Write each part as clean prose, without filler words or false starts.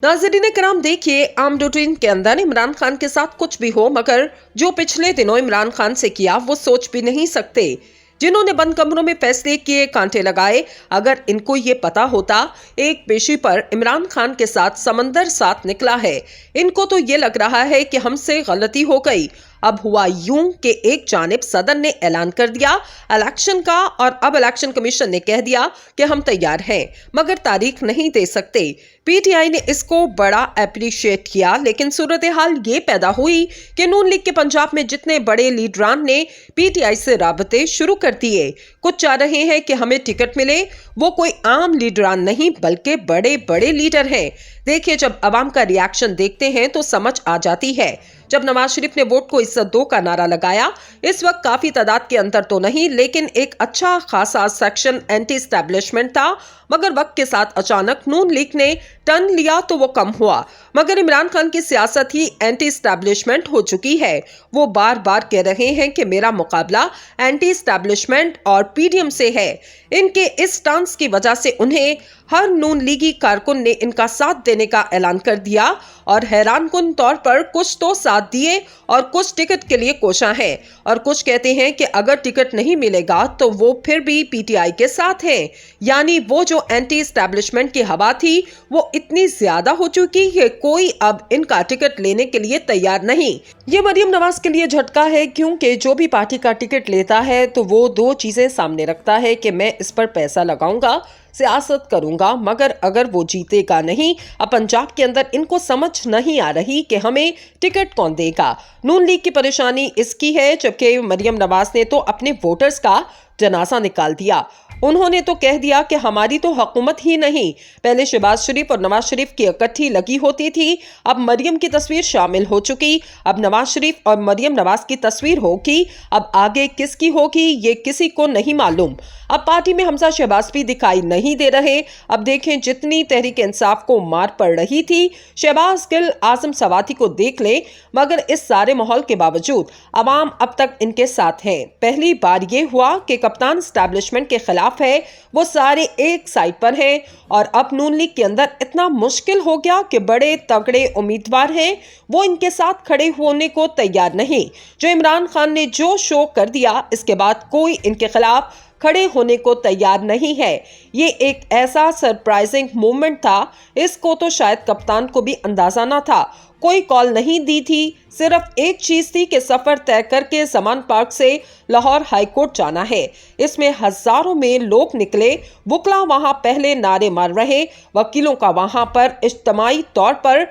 नाज़रीन किराम, देखिए आम रूटीन के अंदर इमरान खान के साथ कुछ भी हो, मगर जो पिछले दिनों इमरान खान से किया वो सोच भी नहीं सकते। जिन्होंने बंद कमरों में फैसले किए, कांटे लगाए, अगर इनको ये पता होता एक पेशी पर इमरान खान के साथ समंदर साथ निकला है। इनको तो ये लग रहा है कि हमसे गलती हो गई। अब हुआ यूं कि एक जानिब सदन ने ऐलान कर दिया इलेक्शन का, और अब इलेक्शन कमीशन ने कह दिया कि हम तैयार हैं, मगर तारीख नहीं दे सकते। पीटीआई ने इसको बड़ा अप्रिशिएट किया, लेकिन सूरत हाल ये पैदा हुई कि नून लीग के पंजाब में जितने बड़े लीडरान ने पीटीआई से राबते शुरू कर दिए। कुछ चाह रहे हैं कि हमें टिकट मिले, वो कोई आम लीडरान नहीं बल्कि बड़े बड़े लीडर हैं। देखिए, जब अवाम का रिएक्शन देखते हैं तो समझ आ जाती है। जब नवाज शरीफ ने वोट को इज्जत दो का नारा लगाया, इस वक्त काफी तादाद के अंदर तो नहीं, लेकिन एक अच्छा खासा सेक्शन एंटी एस्टैब्लिशमेंट था। मगर वक्त के साथ अचानक नून लीग ने टर्न लिया तो वो कम हुआ। मगर इमरान खान की सियासत ही एंटी एस्टैब्लिशमेंट हो चुकी है। वो बार बार कह रहे हैं कि मेरा मुकाबला एंटी एस्टैब्लिशमेंट और पीडीएम से है। इनके इस स्टांस की वजह से उन्हें हर नून लीगी कारकुन ने इनका साथ देने का ऐलान कर दिया, और हैरानकुन तौर पर कुछ तो साथ दिए और कुछ टिकट के लिए कोशा हैं, और कुछ कहते हैं कि अगर टिकट नहीं मिलेगा तो वो फिर भी पीटीआई के साथ हैं। यानी वो जो एंटी एस्टैब्लिशमेंट की हवा थी वो इतनी ज्यादा हो चुकी है, कोई अब इनका टिकट लेने के लिए तैयार नहीं। ये मरियम नवाज के लिए झटका है, क्योंकि जो भी पार्टी का टिकट लेता है तो वो दो चीजें सामने रखता है कि मैं इस पर पैसा लगाऊंगा, सियासत करूंगा, मगर अगर वो जीतेगा नहीं। अब पंजाब के अंदर इनको समझ नहीं आ रही कि हमें टिकट कौन देगा। नून लीग की परेशानी इसकी है, जबकि मरियम नवाज ने तो अपने वोटर्स का जनाजा निकाल दिया। उन्होंने तो कह दिया कि हमारी तो हुकूमत ही नहीं। पहले शहबाज शरीफ और नवाज शरीफ की इकट्ठी लगी होती थी, अब मरियम की तस्वीर शामिल हो चुकी। अब नवाज शरीफ और मरियम नवाज की तस्वीर होगी, अब आगे किसकी होगी ये किसी को नहीं मालूम। अब पार्टी में हमजा शहबाज भी दिखाई नहीं दे रहे। अब देखें, जितनी तहरीक इंसाफ को मार पड़ रही थी, शहबाज गिल, आजम सवाती को देख ले, मगर इस सारे माहौल के बावजूद अवाम अब तक इनके साथ है। पहली बार ये हुआ कि कप्तान एस्टैब्लिशमेंट के खिलाफ है, वो सारे एक साइड पर हैं, और अब नून लीग के अंदर इतना मुश्किल हो गया कि बड़े तगड़े उम्मीदवार हैं, वो इनके साथ खड़े होने को तैयार नहीं। जो इमरान खान ने जो शो कर दिया, इसके बाद कोई इनके खिलाफ खड़े होने को तैयार नहीं है। ये एक ऐसा सरप्राइजिंग मूवमेंट था, इसको तो शायद कप्तान को भी अंदाजा ना था। कोई कॉल नहीं दी थी, सिर्फ एक चीज थी कि सफर तय करके जमान पार्क से लाहौर हाई कोर्ट जाना है। इसमें हजारों में लोग निकले, वकला वहां पहले नारे मार रहे, वकीलों का वहां पर इज्तिमाई तौर पर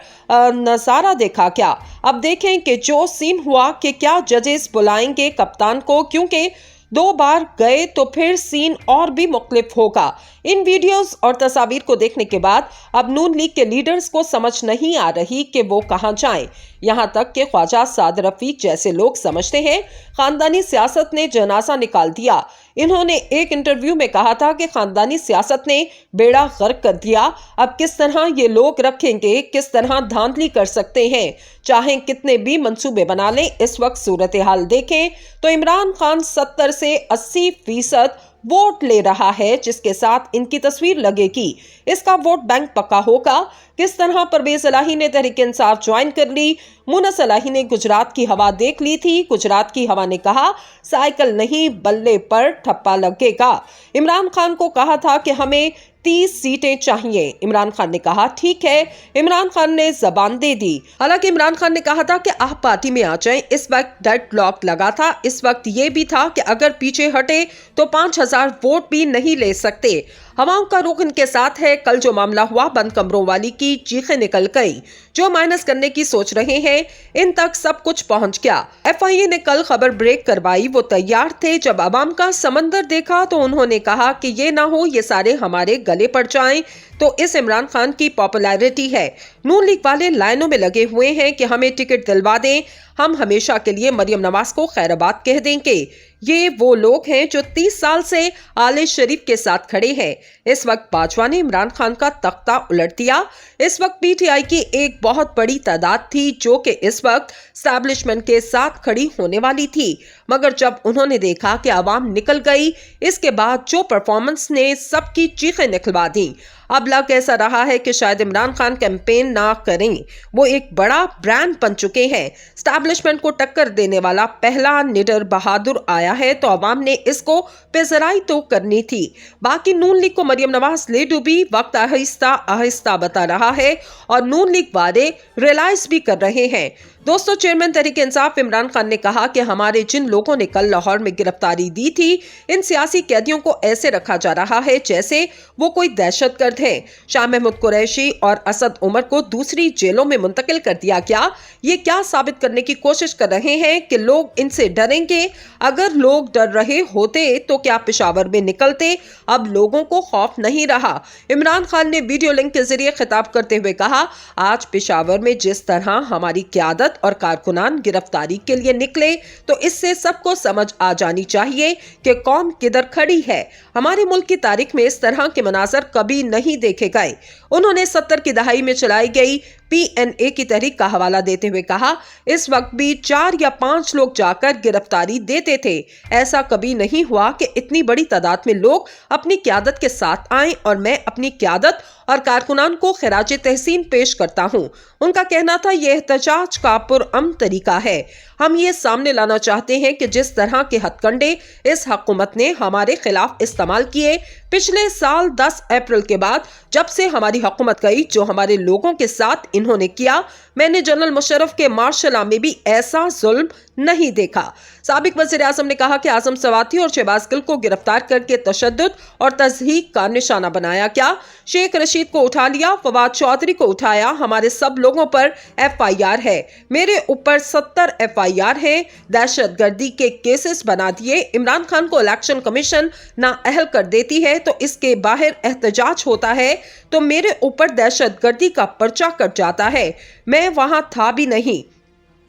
नजारा देखा क्या। अब देखें कि जो सीन हुआ कि क्या जजेस बुलाएंगे कप्तान को, क्योंकि दो बार गए तो फिर सीन और भी मुख्तलिफ होगा। इन वीडियोस और तस्वीर को देखने के बाद अब नून लीग के लीडर्स को समझ नहीं आ रही कि वो कहां जाएं। यहां तक कि ख्वाजा साद रफीक जैसे लोग समझते हैं खानदानी सियासत ने जनाजा निकाल दिया। इन्होंने एक इंटरव्यू में कहा था कि खानदानी सियासत ने बेड़ा गर्क कर दिया। अब किस तरह ये लोग रखेंगे, किस तरह धांधली कर सकते हैं, चाहे कितने भी मंसूबे बना लें। इस वक्त सूरत हाल देखें तो इमरान खान 70 से 80% वोट ले रहा है, जिसके साथ इनकी तस्वीर लगेगी। इसका वोट बैंक पक्का होगा। किस तरह परवेज इलाही ने तहरीक इंसाफ ज्वाइन कर ली, मुनस इलाही ने गुजरात की हवा देख ली थी। गुजरात की हवा ने कहा साइकिल नहीं बल्ले पर ठप्पा लगेगा। इमरान खान को कहा था कि हमें 30 सीटें चाहिए। इमरान खान ने कहा ठीक है। इमरान खान ने जबान दे दी। हालांकि इमरान खान ने कहा था कि आप पार्टी में आ जाएं। इस वक्त डेडलॉक लगा था। इस वक्त ये भी था कि अगर पीछे हटे तो 5000 वोट भी नहीं ले सकते। हवाओं का रुख इनके साथ है। कल जो मामला हुआ, बंद कमरों वाली की चीखें निकल गई। जो माइनस करने की सोच रहे हैं, इन तक सब कुछ पहुंच गया। एफआईए ने कल खबर ब्रेक करवाई, वो तैयार थे। जब अवाम का समंदर देखा तो उन्होंने कहा कि ये ना हो ये सारे हमारे गले पड़ जाएं। तो इस इमरान खान की पॉपुलैरिटी है। नून लीग वाले लाइनों में लगे हुए हैं कि हमें टिकट दिलवा दें, हम हमेशा के लिए मरियम नवाज को खैराबाद कह देंगे। ये वो लोग हैं जो 30 साल से आले शरीफ के साथ खड़े हैं। इस वक्त बाजवा ने इमरान खान का तख्ता उलट दिया। इस वक्त पीटीआई की एक बहुत बड़ी तादाद थी जो कि इस वक्त एस्टैब्लिशमेंट के साथ खड़ी होने वाली थी, मगर जब उन्होंने देखा कि आवाम निकल गई, इसके बाद जो परफॉर्मेंस ने सबकी चीखें निकलवा दी। अब लग ऐसा रहा है कि शायद इमरान खान कैंपेन ना करें, वो एक बड़ा ब्रांड बन चुके हैं। एस्टैब्लिशमेंट को टक्कर देने वाला पहला निडर बहादुर आया है तो अवाम ने इसको पेजराई तो करनी थी। बाकी नून लीग को मरियम नवाज ले डूबी, वक्त आहिस्ता आहिस्ता बता रहा है और नून लीग वाले रियलाइज भी कर रहे हैं। दोस्तों, चेयरमैन तहरीक इंसाफ इमरान खान ने कहा कि हमारे जिन लोगों ने कल लाहौर में गिरफ्तारी दी थी, इन सियासी कैदियों को ऐसे रखा जा रहा है जैसे वो कोई दहशतगर्द है। शाह महमूद कुरैशी और असद उमर को दूसरी जेलों में मुंतकिल कर दिया गया। ये क्या साबित करने की कोशिश कर रहे हैं कि लोग इनसे डरेंगे? अगर लोग डर रहे होते तो क्या पेशावर में निकलते? अब लोगों को खौफ नहीं रहा। इमरान खान ने वीडियो लिंक के जरिए खिताब करते हुए कहा, आज पेशावर में जिस तरह हमारी क़यादत और कारकुनान गिरफ्तारी के लिए निकले तो इससे सबको समझ आ जानी चाहिए कि कौम किधर खड़ी है। हमारे मुल्क की तारीख में इस तरह के मनाजर कभी नहीं देखे गए। उन्होंने 70 की दहाई में चलाई गई PNA की तहरीक का हवाला देते हुए कहा, इस वक्त भी 4 या 5 लोग जाकर गिरफ्तारी देते थे। ऐसा कभी नहीं हुआ कि इतनी बड़ी तादाद में लोग अपनी क़यादत के साथ आए और मैं अपनी क़यादत और कारकुनान को खिराज तहसीन पेश करता हूं। उनका कहना था, यह एहतजाज का पुरअमन तरीका है। हम ये सामने लाना चाहते हैं कि जिस तरह के हथकंडे इस हुकूमत ने हमारे खिलाफ इस्तेमाल किए पिछले साल 10 अप्रैल के बाद, जब से हमारी हुकूमत गई, जो हमारे लोगों के साथ इन्होंने किया, मैंने जनरल मुशर्रफ के मार्शल लॉ में भी ऐसा जुल्म नहीं देखा। साबिक वज़ीर आज़म ने कहा कि आज़म सवाती और शहबाज गिल को गिरफ्तार करके तशद्दुद और तज़हीक का निशाना बनाया गया। शेख रशीद को उठा लिया, फवाद चौधरी को उठाया। हमारे सब लोगों पर FIR है, मेरे ऊपर 70 FIR है। दहशतगर्दी के केसेस बना दिए। इमरान खान को इलेक्शन कमीशन नाअहल कर देती है तो इसके बाहर एहतजाज होता है तो मेरे ऊपर दहशतगर्दी का पर्चा कट जाता है। मैं वहां था भी नहीं।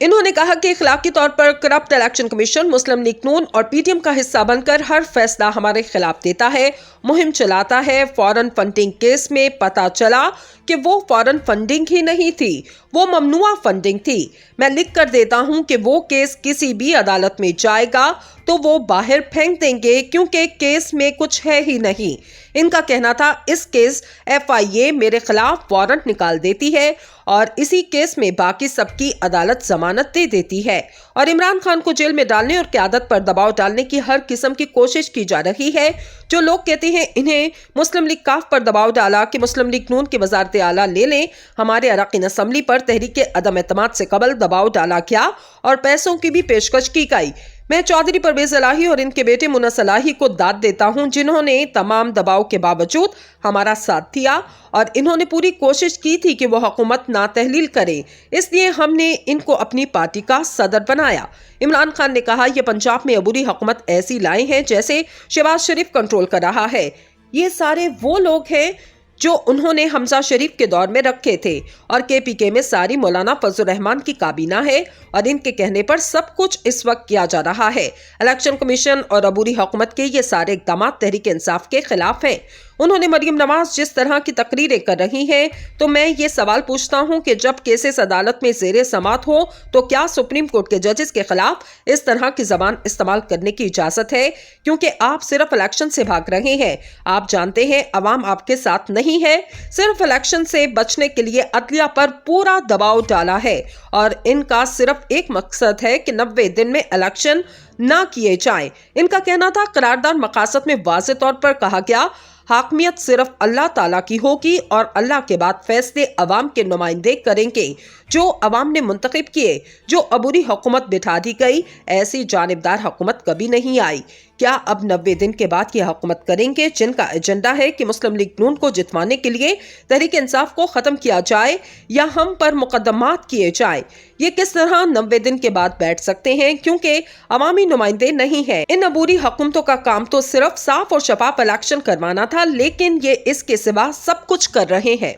इन्होंने कहा कि इखलाकी तौर पर करप्ट इलेक्शन कमीशन मुस्लिम लीग नून और PTM का हिस्सा बनकर हर फैसला हमारे खिलाफ देता है, मुहिम चलाता है। फॉरेन फंडिंग केस में पता चला कि वो फॉरेन फंडिंग ही नहीं थी, वो ममनुआ फंडिंग थी। मैं लिख कर देता हूं कि वो केस किसी भी अदालत में जाएगा तो वो बाहर फेंक देंगे क्योंकि केस में कुछ है ही नहीं। इनका कहना था, इस केस FIA मेरे खिलाफ वारंट निकाल देती है और इसी केस में बाकी सबकी अदालत जमानत दे देती है और इमरान खान को जेल में डालने और क़यादत पर दबाव डालने की हर किस्म की कोशिश की जा रही है। जो लोग कहते हैं इन्हें मुस्लिम लीग काफ पर दबाव डाला कि मुस्लिम लीग नून की वज़ारत आला ले लें, हमारे अरकान असम्बली पर तहरीक अदम एतमाद से कबल दबाव डाला गया और पैसों की भी पेशकश की गई। मैं चौधरी परवेज इलाही और इनके बेटे मुन्ना सलाही को दाद देता हूं, जिन्होंने तमाम दबाव के बावजूद हमारा साथ दिया और इन्होंने पूरी कोशिश की थी कि वो हुकूमत ना तहलील करे, इसलिए हमने इनको अपनी पार्टी का सदर बनाया। इमरान खान ने कहा, यह पंजाब में अबूरी हुकूमत ऐसी लाई है जैसे शहबाज शरीफ कंट्रोल कर रहा है। ये सारे वो लोग हैं जो उन्होंने हमजा शरीफ के दौर में रखे थे और KPK में सारी मौलाना फजल रहमान की काबीना है और इनके कहने पर सब कुछ इस वक्त किया जा रहा है। इलेक्शन कमीशन और अबूरी हुकूमत के ये सारे इक़दाम तहरीक इंसाफ के खिलाफ हैं। उन्होंने मरियम नवाज जिस तरह की तकरीरें कर रही हैं, तो मैं ये सवाल पूछता हूं कि जब केसेस अदालत में ज़ेरे समात हो तो क्या सुप्रीम कोर्ट के जजेस के खिलाफ इस तरह की जबान इस्तेमाल करने की इजाजत है? क्योंकि आप सिर्फ इलेक्शन से भाग रहे हैं। आप जानते हैं अवाम आपके साथ नहीं है। सिर्फ इलेक्शन से बचने के लिए अदलिया पर पूरा दबाव डाला है और इनका सिर्फ एक मकसद है कि 90 दिन में इलेक्शन ना किए जाएं। इनका कहना था, करारदाद मकासद में वाज़ेह तौर पर कहा गया, हाकमियत सिर्फ अल्लाह ताला की होगी और अल्लाह के बाद फैसले अवाम के नुमाइंदे करेंगे जो अवाम ने मुंतखब किए। जो अबूरी हुकूमत बिठा दी गई, ऐसी जानिबदार हुकूमत कभी नहीं आई। क्या अब 90 दिन के बाद ये हुकूमत करेंगे जिनका एजेंडा है कि मुस्लिम लीग नून को जितवाने के लिए तहरीक इंसाफ को खत्म किया जाए या हम पर मुकदमात किए जाए? ये किस तरह 90 दिन के बाद बैठ सकते हैं क्योंकि अवामी नुमाइंदे नहीं है। इन अबूरी हुकूमतों का काम तो सिर्फ साफ और शफाफ इलेक्शन करवाना था, लेकिन ये इसके सिवा सब कुछ कर रहे हैं।